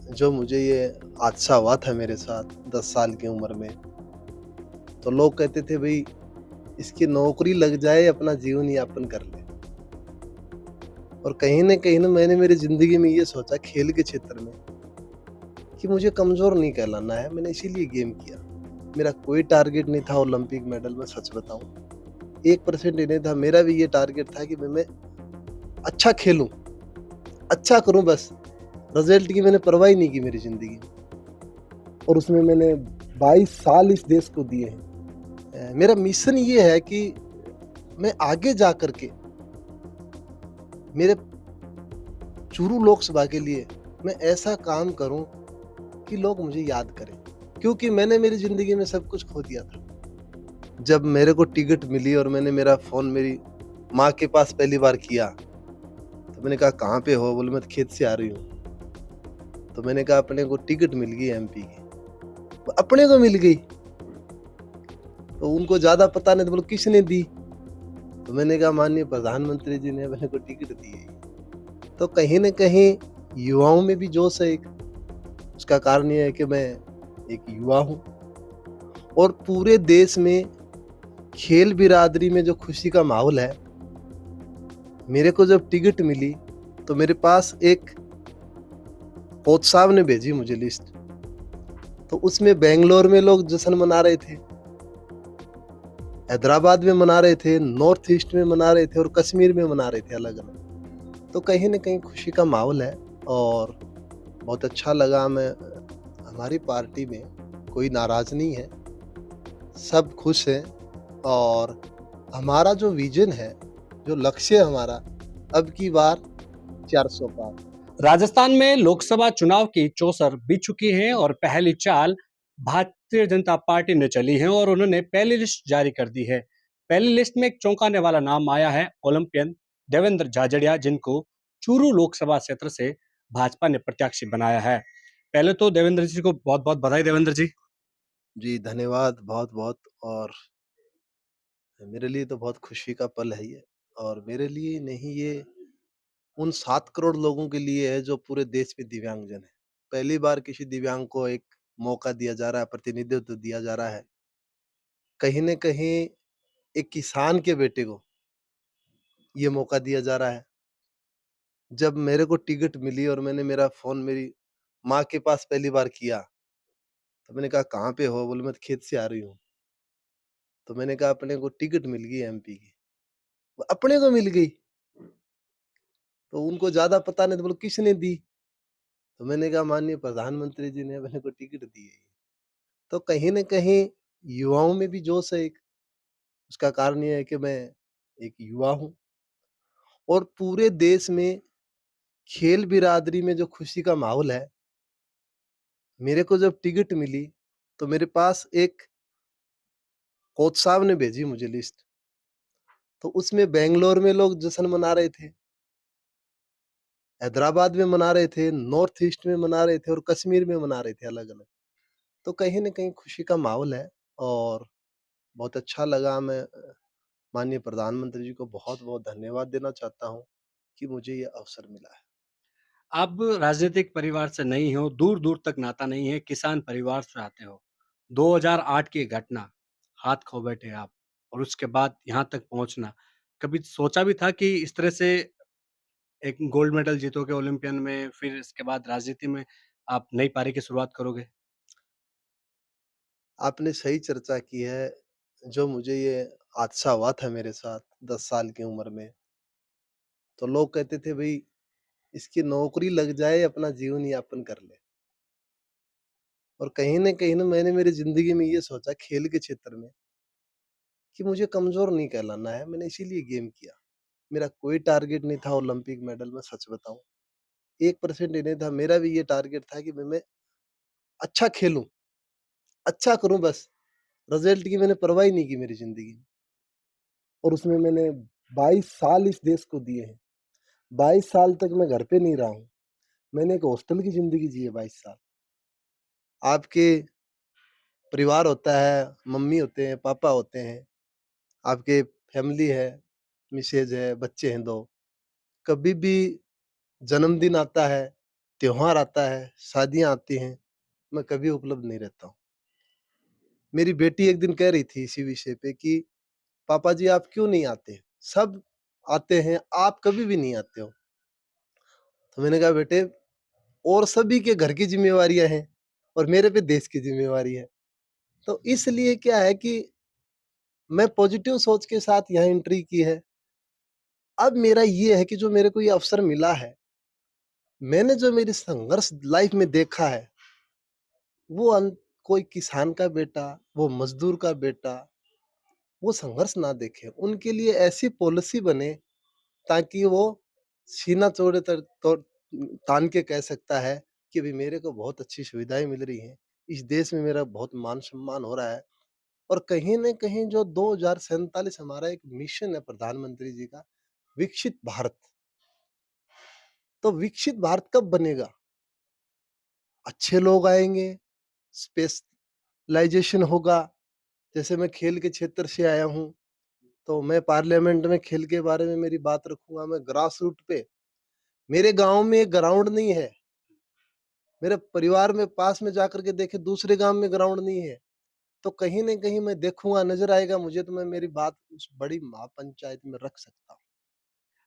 जो मुझे ये हादसा हुआ था मेरे साथ 10 साल की उम्र में, तो लोग कहते थे भई इसकी नौकरी लग जाए, अपना जीवन यापन कर ले। और कहीं न मैंने मेरी ज़िंदगी में ये सोचा खेल के क्षेत्र में कि मुझे कमज़ोर नहीं कहलाना है, मैंने इसीलिए गेम किया। मेरा कोई टारगेट नहीं था ओलंपिक मेडल में, सच बताऊँ। 1% ही नहीं था, मेरा भी ये टारगेट था कि मैं अच्छा खेलूँ, अच्छा करूँ बस। रिज़ल्ट की मैंने परवाह ही नहीं की मेरी ज़िंदगी में। और उसमें मैंने 22 साल इस देश को दिए हैं। मेरा मिशन ये है कि मैं आगे जा कर के मेरे चूरू लोकसभा के लिए मैं ऐसा काम करूं कि लोग मुझे याद करें, क्योंकि मैंने मेरी ज़िंदगी में सब कुछ खो दिया था। जब मेरे को टिकट मिली और मैंने मेरा फ़ोन मेरी माँ के पास पहली बार किया, तो मैंने कहा, "कहाँ पे हो?" बोले, "मैं तो खेत से आ रही हूँ।" तो मैंने कहा, "अपने को टिकट मिल गई एमपी की।" अपने को मिल गई, तो उनको ज़्यादा पता नहीं, तो बोले, "किसने दी?" तो मैंने कहा, "माननीय प्रधानमंत्री जी ने मेरे को टिकट दी है।" तो कहीं न कहीं युवाओं में भी जोश है एक, उसका कारण ये है कि मैं एक युवा हूँ और पूरे देश में खेल बिरादरी में जो खुशी का माहौल है, मेरे को जब टिकट मिली, तो मेरे पास एक कोच साहब ने भेजी मुझे लिस्ट, तो उसमें बैंगलोर में लोग जश्न मना रहे थे, हैदराबाद में मना रहे थे, नॉर्थ ईस्ट में मना रहे थे और कश्मीर में मना रहे थे अलग-अलग। तो कहीं न कहीं खुशी का माहौल है और बहुत अच्छा लगा। हमारी पार्टी में कोई नाराज़ नहीं है, सब खुश हैं और हमारा जो विज़न है, जो लक्ष्य है हमारा, अब की बार 400 पार। राजस्थान में लोकसभा चुनाव की चौसर बीत चुकी है और पहली चाल भारतीय जनता पार्टी ने चली है और उन्होंने पहली लिस्ट जारी कर दी है। पहली लिस्ट में एक चौंकाने वाला नाम आया है ओलंपियन देवेंद्र झाझड़िया, जिनको चूरू लोकसभा क्षेत्र से भाजपा ने प्रत्याशी बनाया है। पहले तो देवेंद्र जी को बहुत बहुत बधाई। देवेंद्र जी, जी, धन्यवाद बहुत-बहुत। और मेरे लिए तो बहुत खुशी का पल है ये, और मेरे लिए नहीं, ये उन 7 करोड़ लोगों के लिए है जो पूरे देश में दिव्यांगजन हैं। पहली बार किसी दिव्यांग को एक मौका दिया जा रहा है, प्रतिनिधित्व दिया जा रहा है। कहीं न कहीं एक किसान के बेटे को ये मौका दिया जा रहा है। जब मेरे को टिकट मिली और मैंने मेरा फ़ोन मेरी माँ के पास पहली बार किया, तो मैंने कहा, "कहाँ पे हो?" बोले, "मैं तो खेत से आ रही हूँ।" तो मैंने कहा, "अपने को टिकट मिल गई एमपी की।" अपने को मिल गई, तो उनको ज़्यादा पता नहीं, तो बोले, "किसने दी?" तो मैंने कहा, "माननीय प्रधानमंत्री जी ने मेरे को टिकट दी है।" तो कहीं न कहीं युवाओं में भी जोश है एक, उसका कारण ये है कि मैं एक युवा हूँ और पूरे देश में खेल बिरादरी में जो खुशी का माहौल है, मेरे को जब टिकट मिली, तो मेरे पास एक कोच साहब ने भेजी मुझे लिस्ट, तो उसमें बैंगलोर में लोग जश्न मना रहे थे, हैदराबाद में मना रहे थे, नॉर्थ ईस्ट में मना रहे थे और कश्मीर में मना रहे थे अलग-अलग। तो कहीं न कहीं खुशी का माहौल है और बहुत अच्छा लगा। माननीय प्रधानमंत्री जी को बहुत-बहुत धन्यवाद देना चाहता हूँ कि मुझे ये अवसर मिला है। आप राजनीतिक परिवार से नहीं हो, दूर दूर तक नाता नहीं है, किसान परिवार से आते हो। 2008 की घटना, हाथ खो बैठे आप और उसके बाद यहाँ तक पहुँचना, कभी सोचा भी था कि इस तरह से एक गोल्ड मेडल जीतोगे ओलंपियन में, फिर इसके बाद राजनीति में आप नई पारी की शुरुआत करोगे? आपने सही चर्चा की है। जो मुझे ये हादसा हुआ था मेरे साथ 10 साल की उम्र में, तो लोग कहते थे भई इसकी नौकरी लग जाए, अपना जीवन यापन कर ले। और कहीं न मैंने मेरी ज़िंदगी में ये सोचा खेल के क्षेत्र में कि मुझे कमज़ोर नहीं कहलाना है, मैंने इसीलिए गेम किया। मेरा कोई टारगेट नहीं था ओलंपिक मेडल में, सच बताऊँ। 1% ही नहीं था, मेरा भी ये टारगेट था कि मैं अच्छा खेलूँ, अच्छा करूँ बस। रिज़ल्ट की मैंने परवाह ही नहीं की मेरी ज़िंदगी में। और उसमें मैंने 22 साल इस देश को दिए हैं। 22 साल तक मैं घर पे नहीं रहा हूँ। मैंने एक हॉस्टल की ज़िंदगी जी है 22 साल। आपके परिवार होता है, मम्मी होते हैं, पापा होते हैं, आपके फैमिली है, मिसेज़ है, बच्चे हैं 2। कभी भी जन्मदिन आता है, त्योहार आता है, शादियाँ आती हैं, मैं कभी उपलब्ध नहीं रहता हूँ। मेरी बेटी एक दिन कह रही थी इसी विषय पे कि पापा जी आप क्यों नहीं आते? सब आते हैं, आप कभी भी नहीं आते हो। तो मैंने कहा बेटे और सभी के घर की ज़िम्मेवारियाँ हैं और मेरे पे देश की ज़िम्मेवारी है। तो इसलिए क्या है कि मैं पॉज़िटिव सोच के साथ यहाँ एंट्री की है। अब मेरा ये है कि जो मेरे को ये अवसर मिला है, मैंने जो मेरी संघर्ष लाइफ़ में देखा है, वो कोई किसान का बेटा, वो मज़दूर का बेटा, वो संघर्ष ना देखे। उनके लिए ऐसी पॉलिसी बने ताकि वो सीना चौड़े तान के कह सकता है कि भई मेरे को बहुत अच्छी सुविधाएँ मिल रही हैं। इस देश में मेरा बहुत मान-सम्मान हो रहा है और कहीं न कहीं जो 2047 हमारा एक मिशन है प्रधानमंत्री जी का, विकसित भारत। तो विकसित भारत कब बनेगा? अच्छे लोग आएँगे, स्पेशलाइज़ेशन होगा। जैसे मैं खेल के क्षेत्र से आया हूँ, तो मैं पार्लियामेंट में खेल के बारे में मेरी बात रखूँगा। मैं ग्रास रूट पे मेरे गाँव में एक ग्राउंड नहीं है। मेरे परिवार में पास में जाकर के देखे दूसरे गाँव में ग्राउंड नहीं है। तो कहीं न कहीं मैं देखूँगा, नज़र आएगा मुझे तो मैं मेरी बात उस बड़ी महापंचायत में रख सकता हूँ।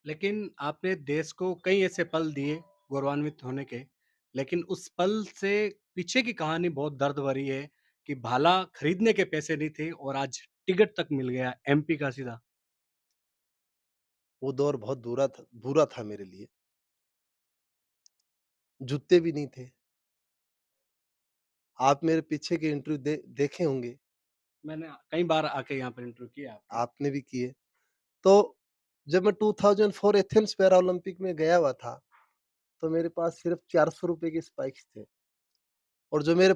लेकिन आपने देश को कई ऐसे पल दिए गौरवान्वित होने के, लेकिन उस पल से पीछे की कहानी बहुत दर्द भरी है कि भाला खरीदने के पैसे नहीं थे और आज टिकट तक मिल गया एमपी का सीधा। वो दौर बहुत बुरा था मेरे लिए। जूते भी नहीं थे। आप मेरे पीछे के इंटरव्यू देखे होंगे, मैंने कई बार आके यहाँ पर इंटरव्यू किया आपके। आपने भी किए। तो जब मैं 2004 एथेंस पैरा ओलंपिक में गया हुआ था, तो मेरे पास सिर्फ़ ₹400 के स्पाइक्स थे और जो मेरे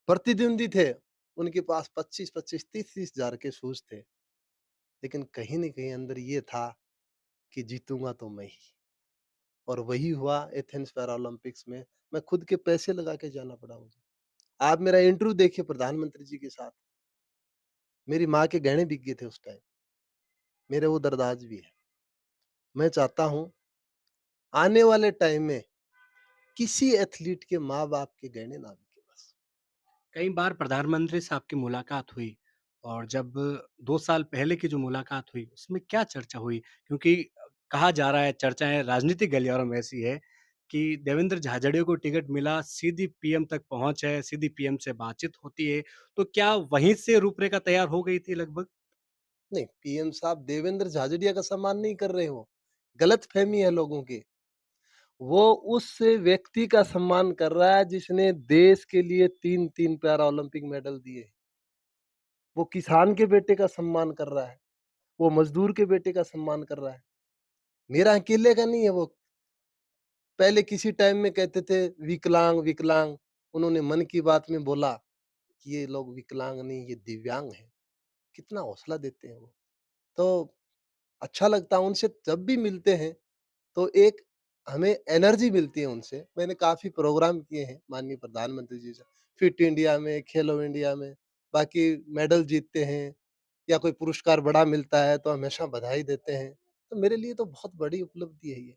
प्रतिद्वंदी थे, उनके पास 25-25, 30-30 हज़ार के शूज़ थे। लेकिन कहीं न कहीं अंदर ये था कि जीतूँगा तो मैं ही और वही हुआ एथेंस पैरा ओलंपिक्स में। मैं खुद के पैसे लगा के जाना पड़ा मुझे। आप मेरा इंटरव्यू देखिए प्रधानमंत्री जी के साथ, मेरी माँ के गहने बिक गए थे उस टाइम, मेरे वो दरदाज भी हैं। मैं चाहता हूँ आने वाले टाइम में किसी एथलीट के माँ-बाप के गहने ना बिके बस। कई बार प्रधानमंत्री से आपकी मुलाकात हुई और जब 2 साल पहले की जो मुलाकात हुई, उसमें क्या चर्चा हुई? क्योंकि कहा जा रहा है, चर्चाएँ राजनीतिक गलियारों में ऐसी है कि देवेंद्र झाझड़िया को टिकट मिला, सीधी पीएम तक पहुँच है, सीधी पीएम से बातचीत होती है। तो क्या वहीं से रूपरेखा तैयार हो गई थी लगभग? नहीं, पीएम साहब देवेंद्र झाझड़िया का सम्मान नहीं कर रहे हो, गलतफ़हमी है लोगों की। वो उस व्यक्ति का सम्मान कर रहा है जिसने देश के लिए 3-3 पैरा ओलंपिक मेडल दिए। वो किसान के बेटे का सम्मान कर रहा है, वो मज़दूर के बेटे का सम्मान कर रहा है। मेरा अकेले का नहीं है वो। पहले किसी टाइम में कहते थे विकलांग, विकलांग। उन्होंने मन की बात में बोला कि ये लोग विकलांग नहीं, ये दिव्यांग हैं। कितना हौसला देते हैं वो। तो अच्छा लगता है उनसे जब भी मिलते हैं तो एक हमें एनर्जी मिलती है उनसे। मैंने काफ़ी प्रोग्राम किए हैं माननीय प्रधानमंत्री जी से, फिट इंडिया में, खेलो इंडिया में, बाकी मेडल जीतते हैं या कोई पुरस्कार बड़ा मिलता है तो हमेशा बधाई देते हैं। तो मेरे लिए तो बहुत बड़ी उपलब्धि है ये।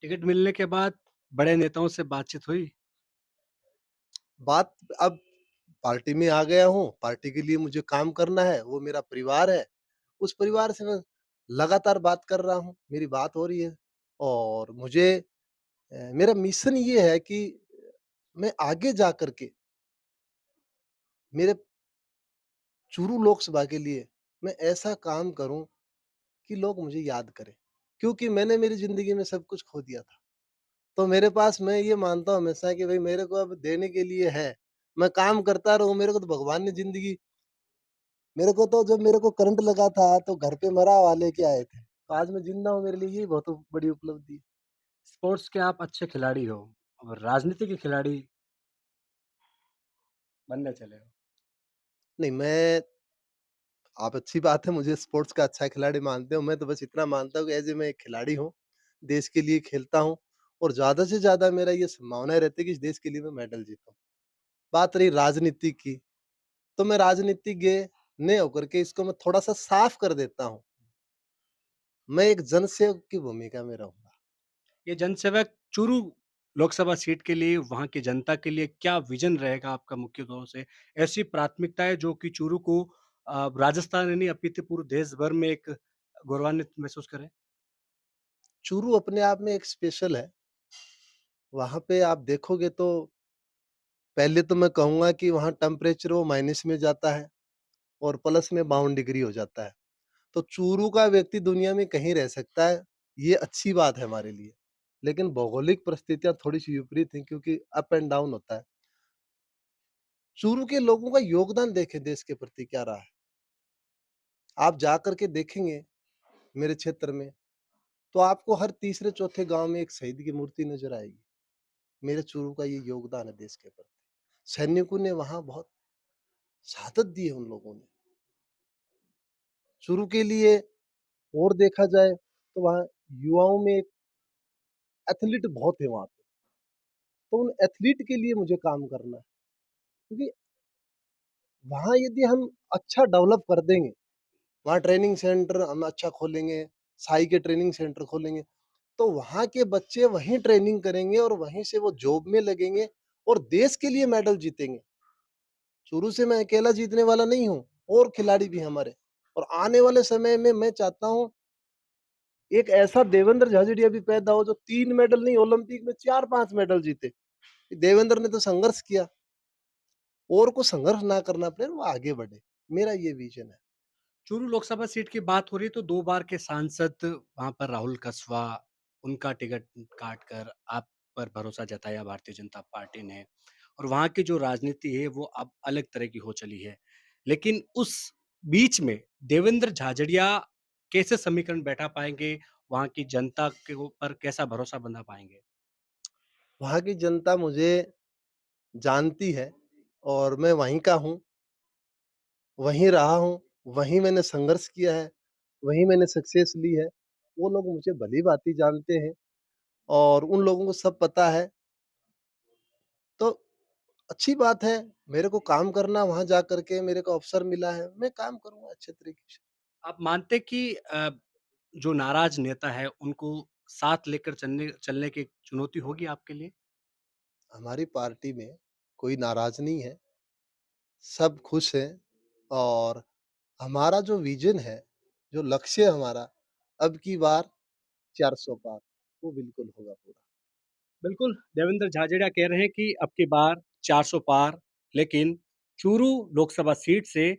टिकट मिलने के बाद बड़े नेताओं से बातचीत हुई? बात अब पार्टी में आ गया हूँ, पार्टी के लिए मुझे काम करना है, वो मेरा परिवार है। उस परिवार से मैं लगातार बात कर रहा हूँ, मेरी बात हो रही है और मुझे मेरा मिशन ये है कि मैं आगे जा कर के मेरे चुरू लोकसभा के लिए मैं ऐसा काम करूँ कि लोग मुझे याद करें। क्योंकि मैंने मेरी ज़िंदगी में सब कुछ खो दिया था। तो मेरे पास मैं ये मानता हूँ हमेशा कि भई मेरे को अब देने के लिए है। मैं काम करता रहूँ, मेरे को तो भगवान ने ज़िंदगी मेरे को तो जब मेरे को करंट लगा था तो घर पे मरा हुआ लेके आए थे। तो आज मैं ज़िंदा हूँ, मेरे लिए यही बहुत बड़ी उपलब्धि है। स्पोर्ट्स के आप अच्छे खिलाड़ी हो और राजनीति के खिलाड़ी बनने चले हो। नहीं मैं आप अच्छी बात है मुझे स्पोर्ट्स का अच्छा खिलाड़ी मानते हो, मैं तो बस इतना मानता हूँ कि ऐज़ ए मैं एक खिलाड़ी हूँ, देश के लिए खेलता हूँ और ज़्यादा से ज़्यादा मेरा ये संभावना रहती है कि इस देश के लिए मैं मेडल जीतूँ। बात रही राजनीति की, तो मैं राजनीतिज्ञ नहीं होकर के इसको मैं थोड़ा-सा साफ कर देता हूँ। मैं एक जनसेवक की भूमिका में रहूँगा। ये जनसेवक चुरू लोकसभा सीट के लिए वहाँ की जनता के लिए क्या विज़न रहेगा आपका मुख्य तौर से? ऐसी प्राथमिकताएँ जो कि चूरू को राजस्थान ही नहीं अपितु पूरे देश भर में एक गौरवान्वित महसूस करें? चूरू अपने आप में एक स्पेशल है। वहाँ पे आप देखोगे तो पहले तो मैं कहूँगा कि वहाँ टेम्परेचर वो माइनस में जाता है और प्लस में 52 डिग्री हो जाता है। तो चूरू का व्यक्ति दुनिया में कहीं रह सकता है, ये अच्छी बात है हमारे लिए। लेकिन भौगोलिक परिस्थितियाँ थोड़ी-सी विपरीत हैं क्योंकि अप एंड डाउन होता है। चूरू के लोगों का योगदान देखें देश के प्रति क्या रहा है। आप जा कर के देखेंगे मेरे क्षेत्र में, तो आपको हर तीसरे चौथे गाँव में एक शहीद की मूर्ति नज़र आएगी। मेरे चूरू का ये योगदान है देश के प्रति। सैनिकों ने वहाँ बहुत शहादत दी है उन लोगों ने। चूरू के लिए और देखा जाए तो वहाँ युवाओं में एक एथलीट बहुत है वहाँ पे। तो उन एथलीट के लिए मुझे काम करना है। क्योंकि वहाँ यदि हम अच्छा डेवलप कर देंगे, वहाँ ट्रेनिंग सेंटर हम अच्छा खोलेंगे, साई के ट्रेनिंग सेंटर खोलेंगे, तो वहाँ के बच्चे वहीं ट्रेनिंग करेंगे और वहीं से वो जॉब में लगेंगे और देश के लिए मेडल जीतेंगे। शुरू से मैं अकेला जीतने वाला नहीं हूँ, और खिलाड़ी भी हैं हमारे। और आने वाले समय में मैं चाहता हूँ एक ऐसा देवेंद्र झाझड़िया भी पैदा हो जो 3 मेडल नहीं ओलंपिक में 4-5 मेडल जीते। देवेंद्र ने तो संघर्ष किया, और को संघर्ष ना करना पड़े, वो आगे बढ़े। मेरा ये विज़न है। चूरू लोकसभा सीट की बात हो रही है तो 2 बार के सांसद वहाँ पर राहुल कसवा, उनका टिकट काट कर आप पर भरोसा जताया भारतीय जनता पार्टी ने और वहाँ की जो राजनीति है वो अब अलग तरह की हो चली है। लेकिन उस बीच में देवेंद्र झाझड़िया कैसे समीकरण बैठा पाएँगे? वहाँ की जनता के ऊपर कैसा भरोसा बंधा पाएँगे? वहाँ की जनता मुझे जानती है और मैं वहीं का हूँ, वहीं रहा हूँ, वहीं मैंने संघर्ष किया है, वहीं मैंने सक्सेस ली है। वो लोग मुझे भली-भाँति जानते हैं और उन लोगों को सब पता है। तो अच्छी बात है, मेरे को काम करना वहाँ जा कर के मेरे को अवसर मिला है, मैं काम करूँगा अच्छे तरीके से। आप मानते कि जो नाराज़ नेता है उनको साथ लेकर चलने चलने की चुनौती होगी आपके लिए? हमारी पार्टी में कोई नाराज़ नहीं है, सब खुश हैं और हमारा जो विज़न है, जो लक्ष्य है हमारा, अब की बार 400 पार, वो बिल्कुल होगा पूरा। बिल्कुल, देवेंद्र झाझड़िया कह रहे हैं कि अब की बार 400 पार, लेकिन चूरू लोकसभा सीट से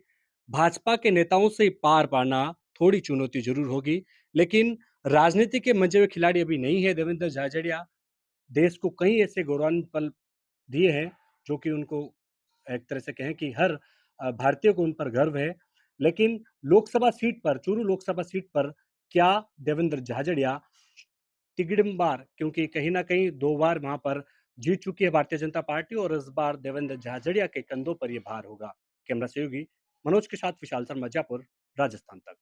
भाजपा के नेताओं से पार पाना थोड़ी चुनौती ज़रूर होगी। लेकिन राजनीति के मंचे हुए खिलाड़ी अभी नहीं है देवेंद्र झाझड़िया। देश को कई ऐसे गौरवान्वित पल दिए हैं, जो कि उनको एक तरह से कहें कि हर भारतीय को उन पर गर्व है। लेकिन लोकसभा सीट पर, चूरू लोकसभा सीट पर क्या देवेंद्र झाझड़िया तिगड़म-बार क्योंकि कहीं न कहीं 2 बार वहाँ पर जीत चुकी है भारतीय जनता पार्टी और इस बार देवेंद्र झाझड़िया के कंधों पर ये भार होगा। कैमरा सहयोगी मनोज के साथ विशाल शर्मा, जयपुर, राजस्थान तक।